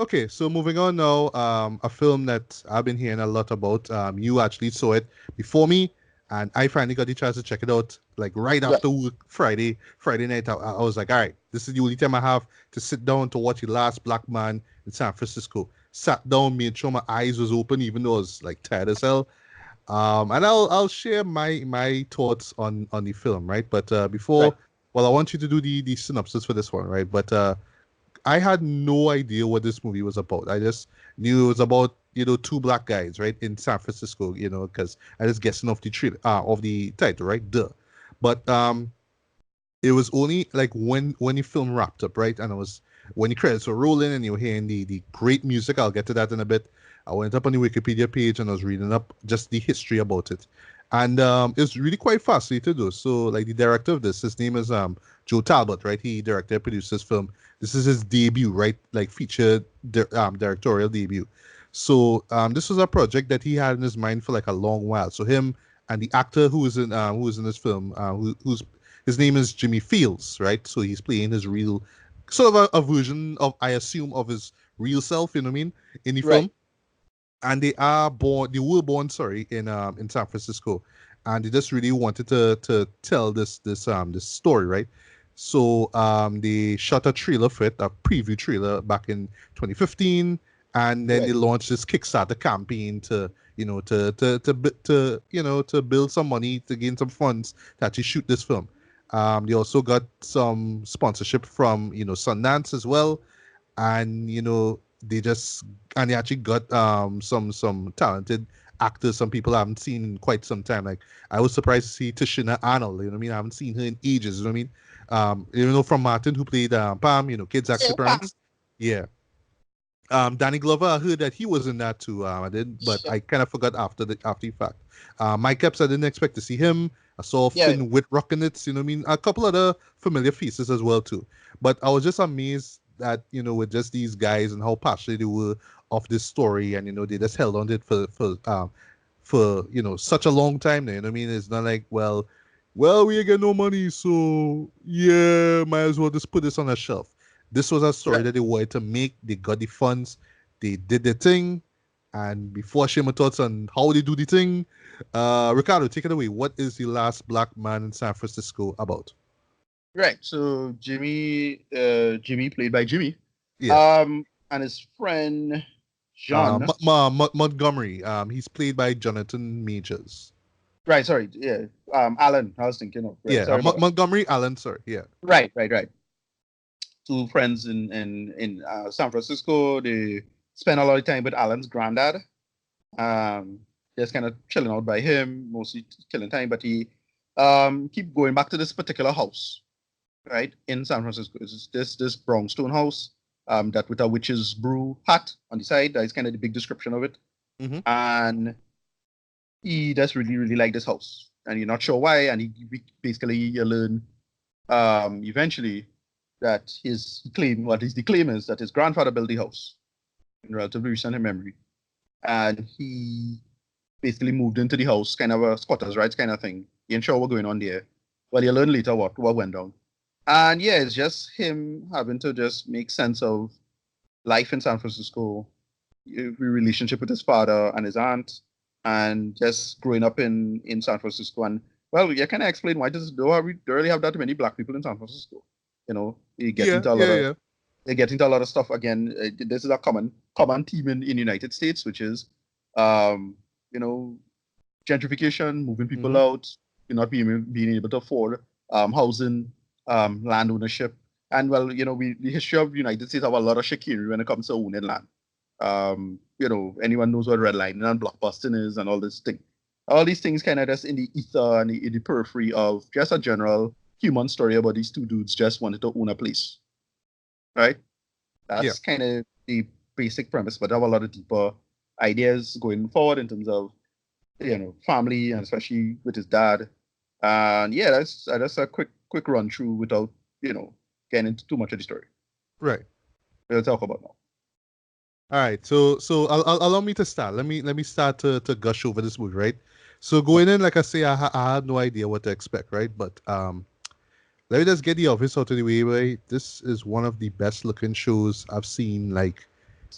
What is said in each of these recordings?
Okay, so moving on now, a film that I've been hearing a lot about. You actually saw it before me, and I finally got the chance to check it out. Like right Right. after work, Friday night. I was like, all right, this is the only time I have to sit down to watch The Last Black Man in San Francisco. Sat down, made sure my eyes was open, even though I was like tired as hell. And I'll share my thoughts on the film, right? But Right. before, well, I want you to do the synopsis for this one, right? But I had no idea what this movie was about. I just knew it was about two black guys, right, in San Francisco, because I was guessing off of the title, right, duh. But it was only like when the film wrapped up, right, and it was when the credits were rolling and you were hearing the great music. I'll get to that in a bit. I went up on the Wikipedia page and I was reading up just the history about it, and it's really quite fascinating to do. So, like the director of this, his name is Joe Talbot, right? He directed and produced this film. This is his debut, right? Like featured directorial debut. So this was a project that he had in his mind for like a long while. So him and the actor who was in this film, who's his name is Jimmy Fields, right? So he's playing his real, sort of a version of, I assume, of his real self. You know what I mean? In the Right. film, and they were born, sorry, in San Francisco, and they just really wanted to tell this story, right? So they shot a trailer for it, a preview trailer back in 2015, and then they Right. launched this Kickstarter campaign to to build some money to gain some funds to actually shoot this film. They also got some sponsorship from Sundance as well, and they just and they actually got some talented actors, some people I haven't seen in quite some time. Like I was surprised to see Tashina Arnold. You know what I mean? I haven't seen her in ages. You know what I mean? From Martin, who played Pam. Kids Yeah. actor parents. Yeah. Danny Glover, I heard that he was in that too. I did, but I kind of forgot after the fact. Mike Epps, I didn't expect to see him. I saw Yeah. Finn Wittrock in it. You know what I mean? A couple other familiar faces as well too. But I was just amazed that with just these guys and how passionate they were of this story, and they just held on to it for such a long time. Now, you know what I mean? It's not like we ain't get no money, so yeah, might as well just put this on a shelf. This was a story Right. that they wanted to make. They got the funds. They did the thing. And before I share my thoughts on how they do the thing, Ricardo, take it away. What is The Last Black Man in San Francisco about? Right. So Jimmy played by Jimmy, Yeah. and his friend John. Montgomery. He's played by Jonathan Majors. Right. Sorry. Yeah. Alan. I was thinking of. Right. Yeah. Sorry about that. Montgomery Allen, sorry. Yeah. Right. Right. Right. Two friends in San Francisco. They spend a lot of time with Alan's granddad. Um, just kind of chilling out by him, mostly killing time. But he keep going back to this particular house, right, in San Francisco. It's this brownstone house, that with a witch's brew hat on the side. That is kind of the big description of it. Mm-hmm. And he just really, really like this house. And you're not sure why. And basically you learn eventually that the claim is that his grandfather built the house in relatively recent memory. And he basically moved into the house, kind of a squatters' rights kind of thing. You ain't sure what going on there. Well, you learn later what went down. And yeah, it's just him having to just make sense of life in San Francisco, relationship with his father and his aunt, and just growing up in San Francisco. And well, you kind of explain why we don't really have that many black people in San Francisco. You get Yeah. into a lot Yeah. of Yeah. they get into a lot of stuff again. This is a common theme in the United States, which is, um, you know, gentrification, moving people Mm-hmm. out, not being able to afford housing, land ownership, and well, the history of the United States have a lot of chicanery when it comes to owning land. Anyone knows what redlining and blockbusting is, and all this thing. All these things kind of just in the ether and in the periphery of just a general human story about these two dudes just wanted to own a place, right? Yeah. That's kind of the basic premise, but I have a lot of deeper ideas going forward in terms of family, and especially with his dad. And yeah, that's a quick run through without getting into too much of the story. Right. We'll talk about now. All right, so allow me to start. Let me start to gush over this movie, right? So Yeah. going in, like I say, I had no idea what to expect, right? But let me just get the obvious out of the way, right? This is one of the best looking shows I've seen, like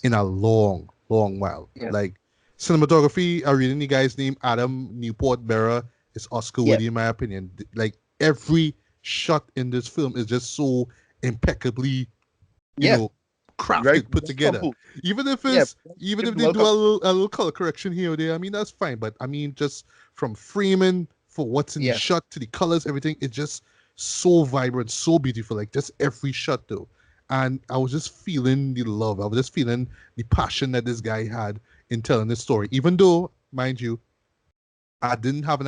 in a long, long while. Yeah. Like cinematography, I reading the guy's name, Adam Newport Berra, is Oscar Yeah. worthy in my opinion. Like every shot in this film is just so impeccably, you Yeah. know, Very crafted, put well together. composed. Even if Yeah. it's even if they Well do composed. a little color correction here or there, I mean that's fine. But I mean just from framing for what's in the Yeah. shot to the colors, everything, it's just so vibrant, so beautiful. Like just every shot though. And I was just feeling the love. I was just feeling the passion that this guy had in telling this story. Even though, mind you, I didn't have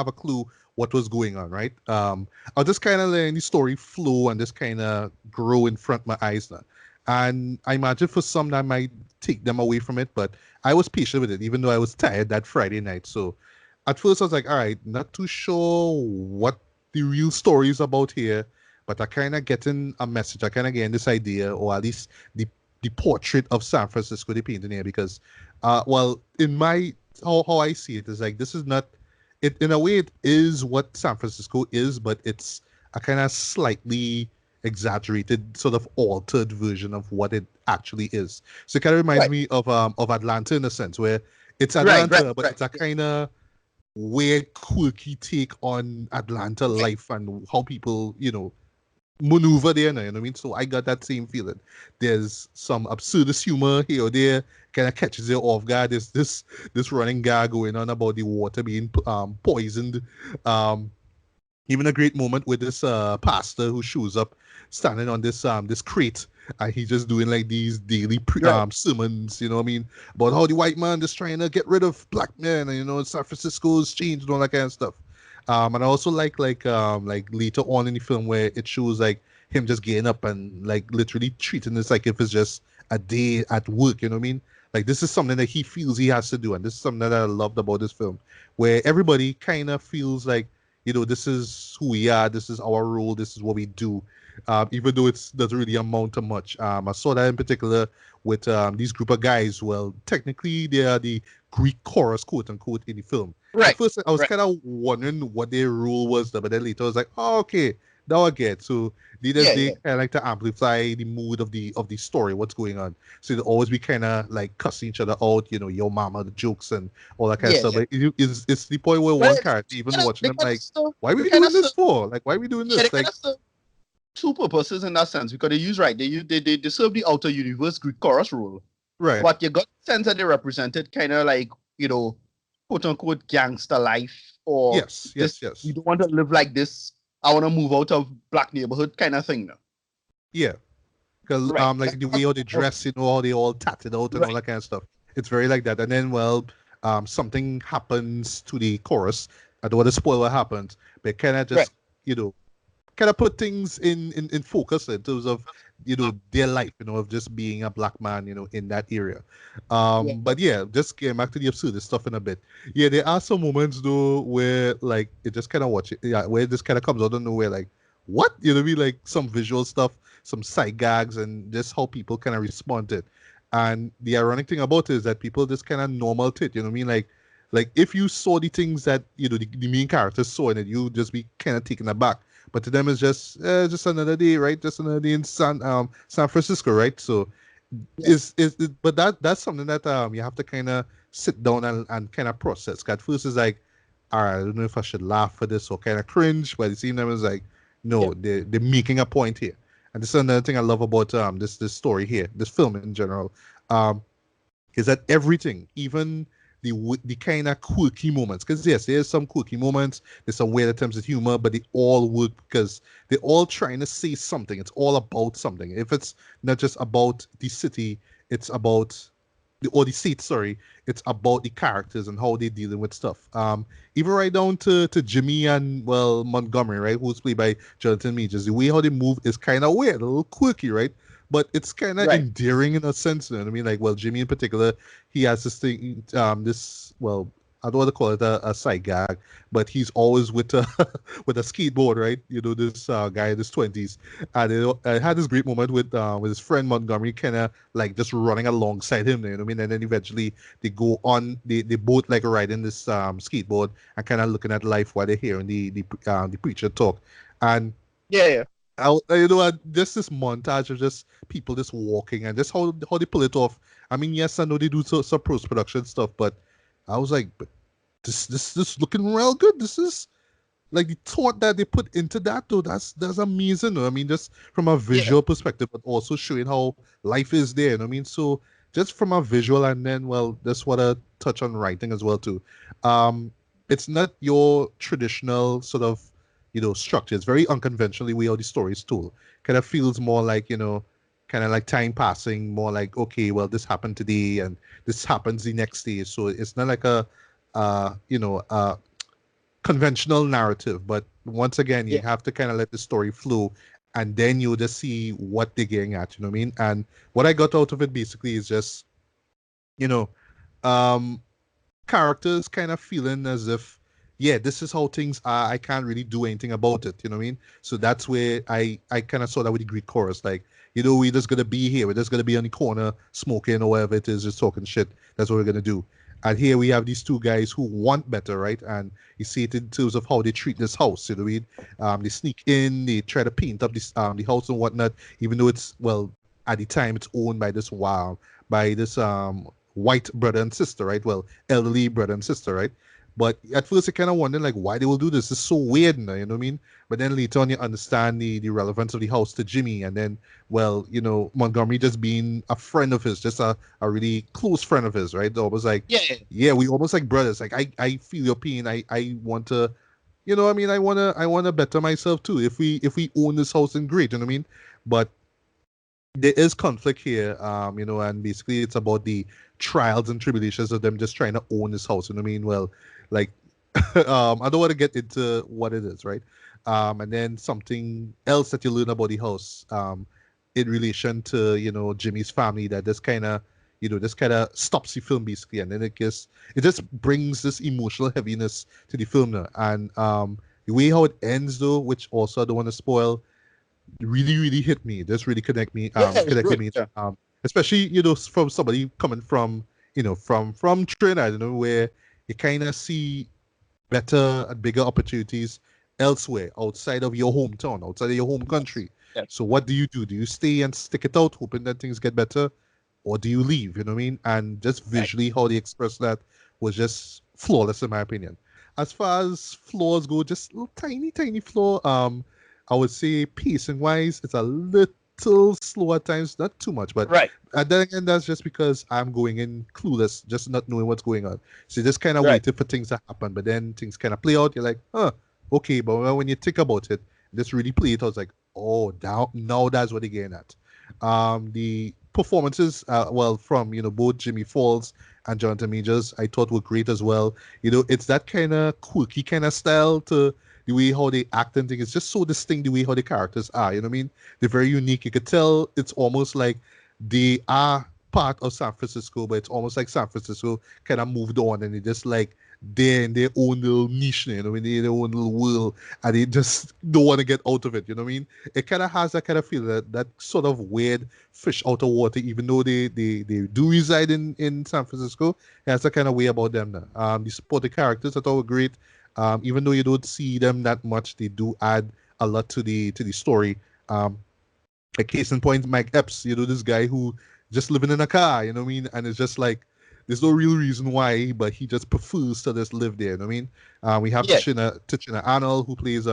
a clue what was going on, right? I was just kind of letting the story flow and just kind of grow in front of my eyes now. And I imagine for some that might take them away from it, but I was patient with it, even though I was tired that Friday night. So at first I was like, all right, not too sure what the real story is about here, but I kind of getting a message. I kind of getting this idea, or at least the portrait of San Francisco they painting here, because well, in my how I see it is like this is not it in a way it is what San Francisco is, but it's a kind of slightly exaggerated, sort of altered version of what it actually is. So it kind of reminds Right. me of Atlanta in a sense, where it's Right. Right. Atlanta, but Right. it's a kind of weird, quirky take on Atlanta Right. life and how people, maneuver there now, you know what I mean? So I got that same feeling. There's some absurdist humor here or there, kind of catches you off guard. There's this running gag going on about the water being poisoned. Um, Even a great moment with this pastor who shows up standing on this crate, and he's just doing like these daily Right. sermons, you know what I mean, about how the white man is trying to get rid of black men, and San Francisco's changed and all that kind of stuff. And I also like later on in the film where it shows like him just getting up and like literally treating this like if it's just a day at work, you know what I mean? Like this is something that he feels he has to do, and this is something that I loved about this film, where everybody kind of feels like this is who we are, this is our role, this is what we do, even though it doesn't really amount to much. I saw that in particular with these group of guys. Well, technically, they are the Greek chorus, quote unquote, in the film. At Right. first, I was Right. kind of wondering what their role was, but then later I was like, oh, okay, now I get. So Yeah. they Yeah. kind of like to amplify the mood of the story, what's going on. So they'll always be kind of like cussing each other out, your mama, the jokes and all that kind of Yeah. stuff. Yeah. But it's the point where But one character, even watching they them, kind of like, serve. why are They we kind doing of this serve. for? Like, why are we doing Yeah. They this? kind Like, of serve two purposes in that sense because they use right. They serve the outer universe Greek chorus role, right. but you got the sense that they represented kind of like quote unquote gangster life or Yes, this. yes, We yes. don't want to live like this. I want to move out of black neighborhood kind of thing now. Yeah. Because Right. like the way how they dress, how they all tatted out and all Right. that kind of stuff. It's very like that. And then, well, something happens to the chorus. I don't want to spoil what happens, but kind of Right. just, you know, kind of put things in focus in terms of their life, of just being a black man, in that area. Yeah. But yeah, just getting back to the absurdist stuff in a bit. Yeah, there are some moments though where like it just kind of watch it, yeah, where it just kind of comes out of nowhere, like what, what I mean, like some visual stuff, some side gags, and just how people kind of respond to it. And the ironic thing about it is that people just kind of normal to it, you know what I mean, like if you saw the things that the main characters saw in it, you just be kind of taken aback, but to them it's just another day, right? Just another day in San Francisco, right? So Yeah. is but that's something that you have to kind of sit down and kind of process. 'Cause at first it's like, all right, I don't know if I should laugh for this or kind of cringe, but at the same time it's like, Yeah. no, they're making a point here. And this is another thing I love about this story here, this film in general. Um, is that everything, even the kind of quirky moments, because yes, there's some quirky moments, there's some weird attempts at humor, but they all work because they're all trying to say something. It's all about something. If it's not just about the city, it's about the state, sorry, it's about the characters and how they're dealing with stuff. Even right down to Jimmy and well Montgomery, right, who's played by Jonathan Majors. The way how they move is kind of weird, a little quirky, right? But it's kind of Right. endearing in a sense. You know what I mean? Like, well, Jimmy in particular, he has this thing, this, well, I don't want to call it a side gag, but he's always with a with a skateboard, right? This guy in his 20s, and it had this great moment with his friend Montgomery, kind of like just running alongside him. You know what I mean? And then eventually they go on, they both like riding this skateboard and kind of looking at life while they're hearing the preacher talk, and Yeah. Yeah. you know what, just this montage of just people just walking and just how they pull it off. I mean, yes, I know they do some post production stuff, but I was like, but this looking real good. This is like the thought that they put into that though. That's amazing. I mean, just from a Yeah, visual perspective, but also showing how life is there. I mean, so just from a visual, and then well, that's what I touch on writing as well too. Um, it's not your traditional sort of structure. It's very unconventionally way how the story is told. Kind of feels more like kind of like time passing, more like okay, well, this happened today and this happens the next day. So it's not like a conventional narrative, but once again, you yeah, have to kind of let the story flow, and then you'll just see what they're getting at. You know what I mean? And what I got out of it basically is just, you know, um, characters kind of feeling as if, yeah, this is how things are. I can't really do anything about it. You know what I mean? So that's where I kind of saw that with the Greek chorus, like, we're just gonna be here. We're just gonna be on the corner smoking or whatever it is, just talking shit. That's what we're gonna do. And here we have these two guys who want better, right? And you see it in terms of how they treat this house. You know what I mean? They sneak in, they try to paint up this the house and whatnot, even though it's well at the time it's owned by this white brother and sister, right? Well, elderly brother and sister, right? But at first, you kind of wonder like why they will do this. It's so weird, now, you know what I mean? But then later on, you understand the relevance of the house to Jimmy, and then well, Montgomery just being a friend of his, just a really close friend of his, right? Almost like, yeah, yeah, we almost like brothers. Like I feel your pain. I want to, I mean, I wanna better myself too. If we own this house, then great, you know what I mean? But there is conflict here, and basically it's about the trials and tribulations of them just trying to own this house. You know what I mean? Well, like, I don't want to get into what it is, right? And then something else that you learn about the house, in relation to Jimmy's family that just kind of stops the film basically, and then it just brings this emotional heaviness to the film now, and the way how it ends though, which also I don't want to spoil, really really hit me, just really yeah. It's connect with good. me, Yeah, especially from somebody coming from from Trinidad, where you kind of see better and bigger opportunities elsewhere outside of your hometown, outside of your home yes, country. yes, So what do you do? Do you stay and stick it out hoping that things get better, or do you leave? You know what I mean? And just right. visually how they express that was just flawless in my opinion. As far as flaws go, just little tiny, tiny flaw. I would say pacing wise, it's a little slow at times, not too much, but Right, then again, that's just because I'm going in clueless, just not knowing what's going on. So you just kind of right. waiting for things to happen, but then things kind of play out. You're like, huh, okay. But when you think about it, just really play it, I was like, oh, now that's what they're getting at. The performances, well, from both Jimmy Falls and Jonathan Majors, I thought were great as well. It's that kind of quirky kind of style to the way how they act and things. It's just so distinct the way how the characters are. You know what I mean? They're very unique. You could tell it's almost like they are part of San Francisco, but it's almost like San Francisco kind of moved on and they just like they're in their own little niche, in their own little world, and they just don't want to get out of it. You know what I mean? It kind of has that kind of feel, that sort of weird fish out of water, even though they do reside in San Francisco. It has that kind of way about them now. The supporting characters I thought were great. Even though you don't see them that much, they do add a lot to the story. Um, a case in point, Mike Epps, this guy who just living in a car, you know what I mean? And it's just like, there's no real reason why, but he just prefers to just live there, you know what I mean? We have Yeah, Tichina Arnold, who plays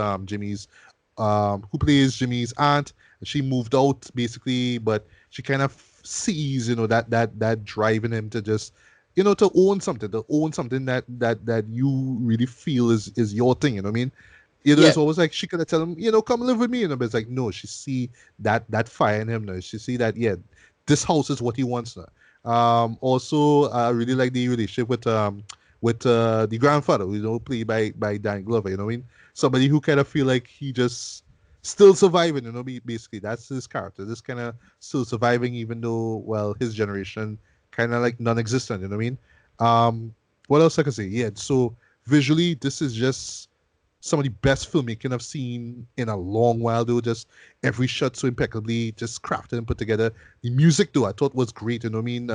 Jimmy's aunt. She moved out basically, but she kind of sees, that driving him to just, to own something that you really feel is your thing, you know what I mean? yeah, It's always like she could have tell him, come live with me, but it's like no, she see that fire in him now. She see that, yeah, this house is what he wants now. Also, I really like the relationship with the grandfather, played by Danny Glover. You know what I mean? Somebody who kind of feel like he just still surviving. Basically that's his character. This kind of still surviving, even though well his generation kind of like non-existent. You know what I mean? What else I can say? Yeah. So visually, this is just some of the best filmmaking I've seen in a long while, though. Just every shot so impeccably just crafted and put together. The music, though, I thought was great. You know what I mean?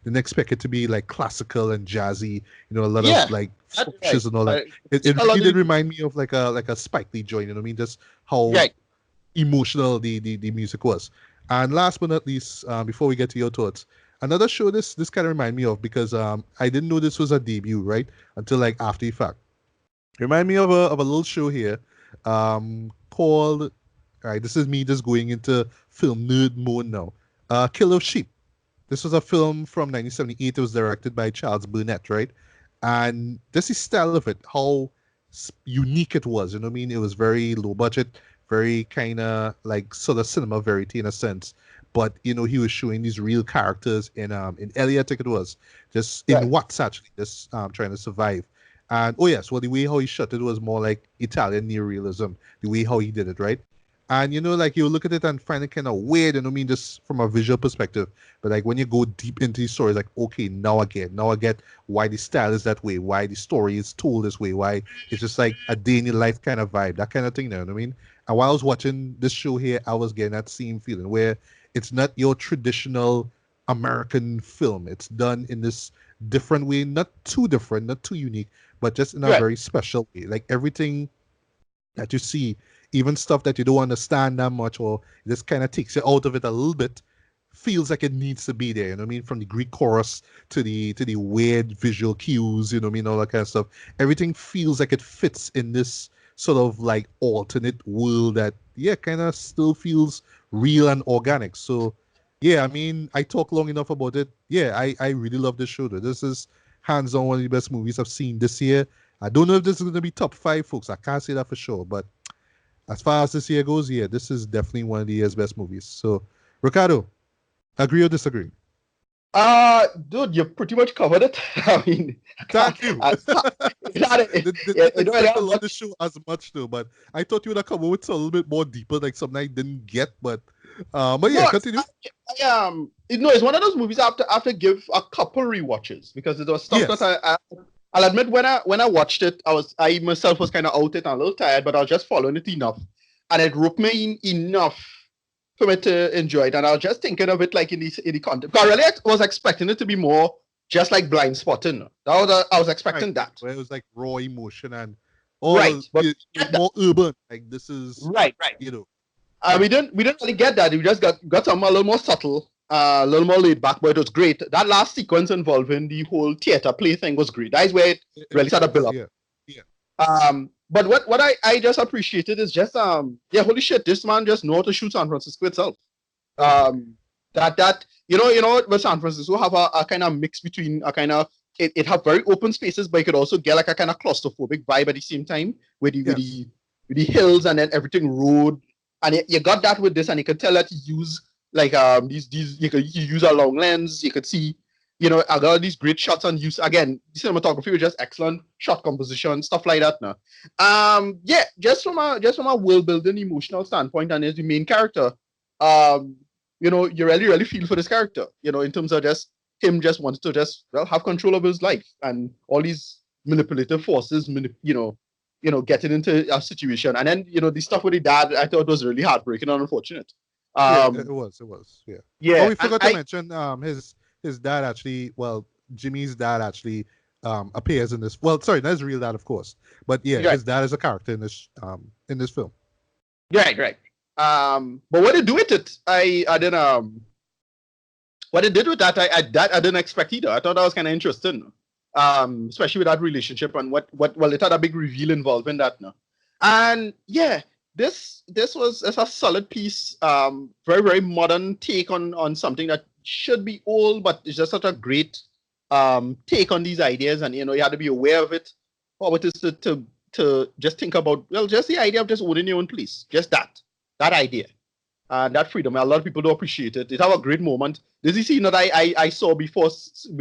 Didn't expect it to be like classical and jazzy. A lot of yeah. like That's right. flourishes and all that. It A lot really of did remind me of like a Spike Lee joint. You know what I mean? Just how right. emotional the music was. And last but not least, before we get to your thoughts, another show this kind of remind me of because I didn't know this was a debut, right, until like after the fact. Remind me of a little show here, called. All right, this is me just going into film nerd mode now. Killer of Sheep. This was a film from 1978. It was directed by Charles Burnett, right? And this is style of it, how unique it was. You know what I mean? It was very low budget, very kind of like sort of cinema verity in a sense. But you know, he was showing these real characters in LA, I think it was, just in Right. Watts actually, just trying to survive. And oh yes, well the way how he shot it was more like Italian neorealism, the way how he did it, right? And you know, like you look at it and find it kind of weird, and I mean just from a visual perspective. But like when you go deep into the story, it's like okay, now I get why the style is that way, why the story is told this way, why it's just like a day in your life kind of vibe, that kind of thing. You know what I mean? And while I was watching this show here, I was getting that same feeling where it's not your traditional American film. It's done in this different way, not too different, not too unique, but just in a Right. very special way. Like everything that you see, even stuff that you don't understand that much, or this kind of takes you out of it a little bit, feels like it needs to be there. You know what I mean? From the Greek chorus to the weird visual cues, you know what I mean, all that kind of stuff. Everything feels like it fits in this sort of like alternate world that kind of still feels real and organic. So yeah, I mean, I talk long enough about it. Yeah, I really love this show though. This is hands on one of the best movies I've seen this year. I don't know if this is going to be top five, folks. I can't say that for sure. But as far as this year goes, yeah, this is definitely one of the year's best movies. So, Ricardo, agree or disagree? Dude, you pretty much covered it. I mean, I can't, Thank you. I, Didn't you know, I expect to don't love the much. show as much though, but I thought you would have come up with a little bit more deeper, like something I didn't get. But No, yeah, continue. it's one of those movies I have to give a couple rewatches because it was stuff that Yes. I'll admit when I watched it, I myself was kind of out it and a little tired, but I was just following it enough, and it roped me in enough for me to enjoy it. And I was just thinking of it like in the content. Because I really was expecting it to be more just like Blind Spotting. I was Right. expecting that. Where it was like raw emotion and Right, all but it we was get that. more urban. Like this is, Right. you know, We didn't really get that. We just got something a little more subtle, a little more laid back, but it was great. That last sequence involving the whole theater play thing was great. That is where it really it started to was, build up. yeah. Yeah. But what I just appreciated is just holy shit, this man just know how to shoot San Francisco itself. Mm-hmm. That with San Francisco have a kind of mix between a kind of it have very open spaces, but you could also get like a kind of claustrophobic vibe at the same time with the with Yes. the with the hills and then everything road, and you got that with this, and you could tell that you use like these you use a long lens, you could see I got these great shots on use again. The cinematography was just excellent, shot composition, stuff like that. Now, just from a world building emotional standpoint, and as the main character, um, you really, really feel for this character, in terms of just him just wanted to just have control of his life and all these manipulative forces, getting into a situation. And then, the stuff with the dad, I thought was really heartbreaking and unfortunate. Yeah, it Um, was. It was. Yeah. Oh, yeah, we and forgot to mention his dad actually. Well, Jimmy's dad actually appears in this. Well, sorry, not his real dad, of course, but yeah, right, his dad is a character in this film. right. But what they do with it, I didn't what they did with that, I didn't expect either. I thought that was kind of interesting, especially with that relationship and well, it had a big reveal involving that now. And yeah, it's a solid piece, very very modern take on something that should be old, but it's just such a great take on these ideas, and you have to be aware of it. Or it is to just think about just the idea of just owning your own place, just that idea and that freedom. A lot of people don't appreciate it. It have a great moment. There's a scene that I saw before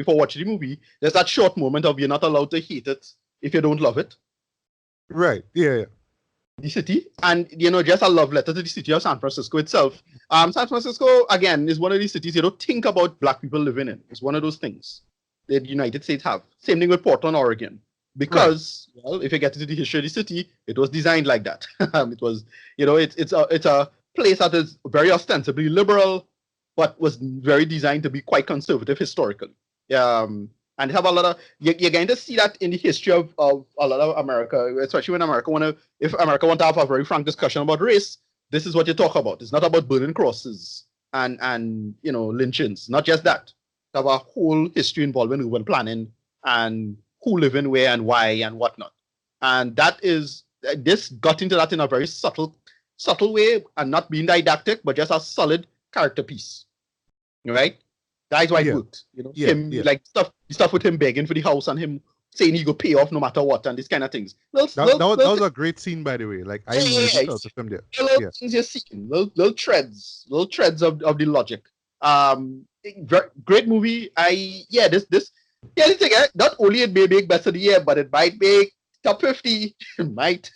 watching the movie. There's that short moment of you're not allowed to hate it if you don't love it. Right. Yeah. Yeah. The city, and just a love letter to the city of San Francisco itself. San Francisco again is one of these cities you don't think about black people living in. It's one of those things that the United States have. Same thing with Portland, Oregon. Right. Because, well, if you get into the history of the city, it was designed like that. It was, it's a place that is very ostensibly liberal, but was very designed to be quite conservative historically. And have a lot of you're going to see that in the history of a lot of America, especially when if America want to have a very frank discussion about race, this is what you talk about. It's not about burning crosses and lynchings. Not just that. Have a whole history involving urban planning and who live in where and why and whatnot. And that is this got into that in a very subtle way and not being didactic, but just a solid character piece. Right? That's why it worked. Like stuff with him begging for the house and him saying he go pay off no matter what and these kind of things. That was a great scene, by the way. Like I really felt the film there. Little things you're seeing, little threads of the logic. Great movie. The thing, not only it may make best of the year, but it might make top 50. Might.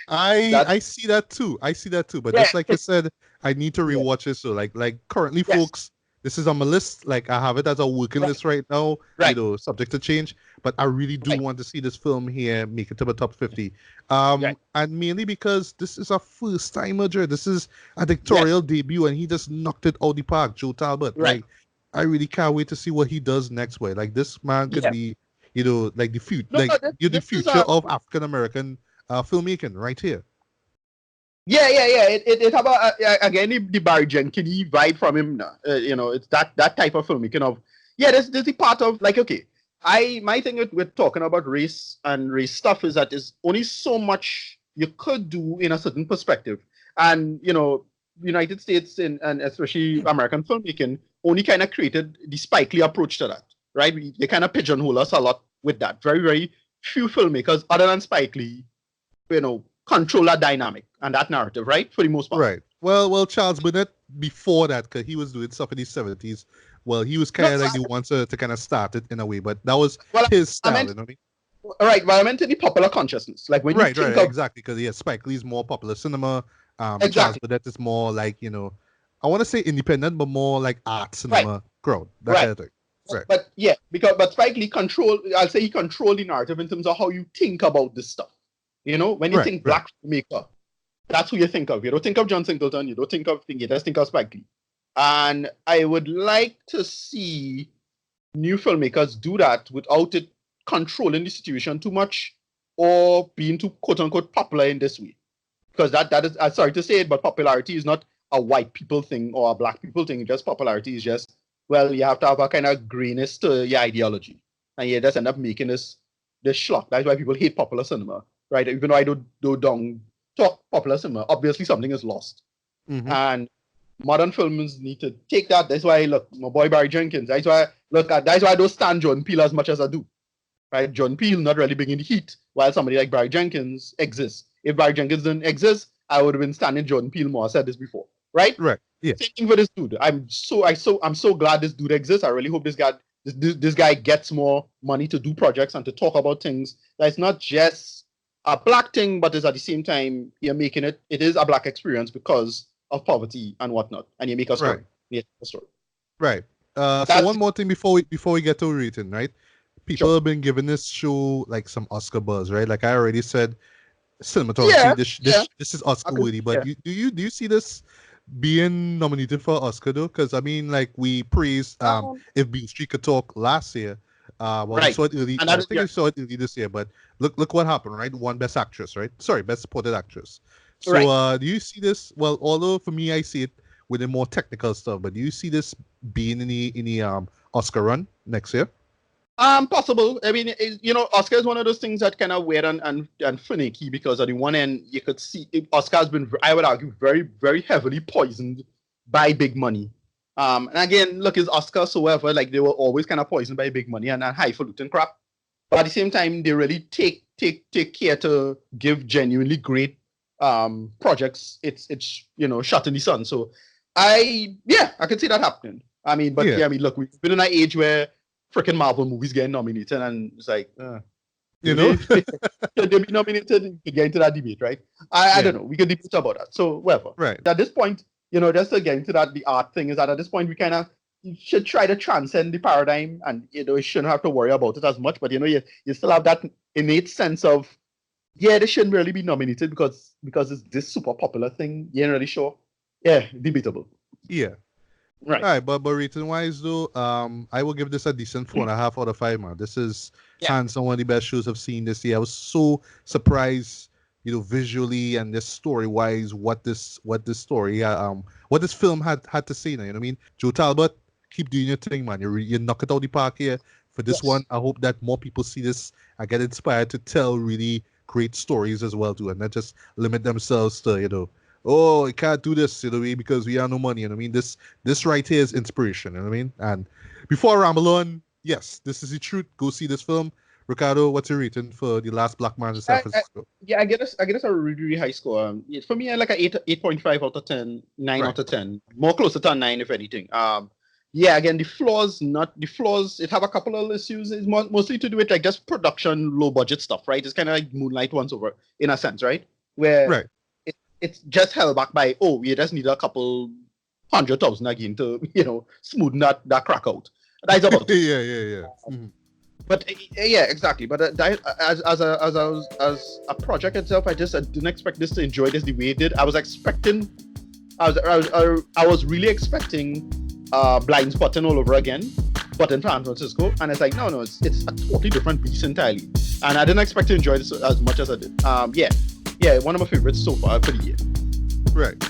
I see that too. But just like I said, I need to rewatch it. So like currently, folks, this is on my list. Like I have it as a working list right now. Subject to change. But I really do want to see this film here make it to the top 50. And mainly because this is a first timer. This is a directorial debut, and he just knocked it out the park. Joe Talbot. Right. Like, I really can't wait to see what he does next. Way like this man could be, like the future, the future of African American filmmaking right here. It have again the Barry Jenkins vibe from him now. It's that type of filmmaking of there's the part of like my thing with talking about race and race stuff is that there's only so much you could do in a certain perspective, and United States and especially American filmmaking only kind of created the Spike Lee approach to that, right? They kind of pigeonhole us a lot with that. Very very few filmmakers other than Spike Lee, control that dynamic and that narrative, right? For the most part. Right. Well, Charles Burnett before that, because he was doing stuff in the 70s. Well, he was kind of like the one to kind of start it in a way, but that was his style, you know what I mean? Right, but I meant in the popular consciousness. Like when you think of... exactly, because Spike Lee's more popular cinema. Charles Burnett is more like, I want to say independent, but more like art cinema crowd. That kind of thing. Right. But Spike Lee he controlled the narrative in terms of how you think about this stuff. When you think black filmmaker, that's who you think of. You don't think of John Singleton. You don't think of you just think of Spike Lee. And I would like to see new filmmakers do that without it controlling the situation too much or being too quote unquote popular in this way. Because that is, I'm sorry to say it, but popularity is not a white people thing or a black people thing. Just popularity is just, you have to have a kind of greenness to your ideology. And you just end up making this schlock. That's why people hate popular cinema. Right, even though I don't talk popular cinema, obviously something is lost, and modern films need to take that. That's why my boy Barry Jenkins. That's why I don't stand Jordan Peele as much as I do. Right, Jordan Peele not really big in the heat, while somebody like Barry Jenkins exists. If Barry Jenkins didn't exist, I would have been standing Jordan Peele more. I said this before, right? Right. Yeah. Same thing for this dude. I'm so glad this dude exists. I really hope this guy gets more money to do projects and to talk about things that's not just a black thing, but is at the same time you're making it is a black experience because of poverty and whatnot, and you make a story. Right. So one more thing before we get to rating, right? People have been giving this show like some Oscar buzz, right? Like I already said, cinematography. This is Oscar worthy. But do you see this being nominated for Oscar though? Because I mean, like we praised If Beale Street Could Talk last year. We saw it early. I think we saw it early this year, but look what happened, right? Won Best Actress, right? Sorry, Best Supported Actress. So do you see this? Well, although for me I see it with the more technical stuff, but do you see this being in the Oscar run next year? Possible. I mean, Oscar is one of those things that kind of weird and finicky because on the one end you could see Oscar has been, I would argue, very very heavily poisoned by big money. And again, look, it's Oscar, so whatever, like they were always kind of poisoned by big money and highfalutin crap. But at the same time, they really take care to give genuinely great projects. It's shot in the sun. So I can see that happening. I mean, but I mean, look, we've been in an age where freaking Marvel movies getting nominated, and it's like, should they be nominated to get into that debate, right? I don't know. We can debate about that. So whatever. Right. At this point, just to get into that, the art thing is that at this point you should try to transcend the paradigm, and you shouldn't have to worry about it as much. But you still have that innate sense of they shouldn't really be nominated because it's this super popular thing. You ain't really sure. Yeah, debatable. Yeah. Right. All right, but rating wise though, I will give this a decent 4.5 out of 5, man. This is hands on one of the best shows I've seen this year. I was so surprised visually and just story wise, what this film had to say. Now, you know what I mean? Joe Talbot, keep doing your thing, man. You knock it out the park here for this one. Yes. I hope that more people see this and get inspired to tell really great stories as well too, and not just limit themselves to oh, I can't do this, because we have no money. You know what I mean? This right here is inspiration. You know what I mean? And before I ramble on, yes, this is the truth. Go see this film. Ricardo, what's your rating for The Last Black Man in San Francisco? Yeah, I get us a really, really high score. For me, I like a 8.5 out of 10, 9 Right. out of 10. More closer to a 9, if anything. Yeah, again, the flaws, it have a couple of issues. It's mostly to do with like just production, low budget stuff, right? It's kind of like Moonlight once over, in a sense, right? Where Right. it's just held back by, oh, we just need a couple 100,000 again to, smoothen that crack out. That's about it. Yeah. Mhm. But yeah, exactly. But as a project itself, I didn't expect this to enjoy this the way it did. I was really expecting Blind Spotting all over again, but in San Francisco, and it's like no, it's a totally different beast entirely, and I didn't expect to enjoy this as much as I did. Yeah, one of my favorites so far for the year. Right.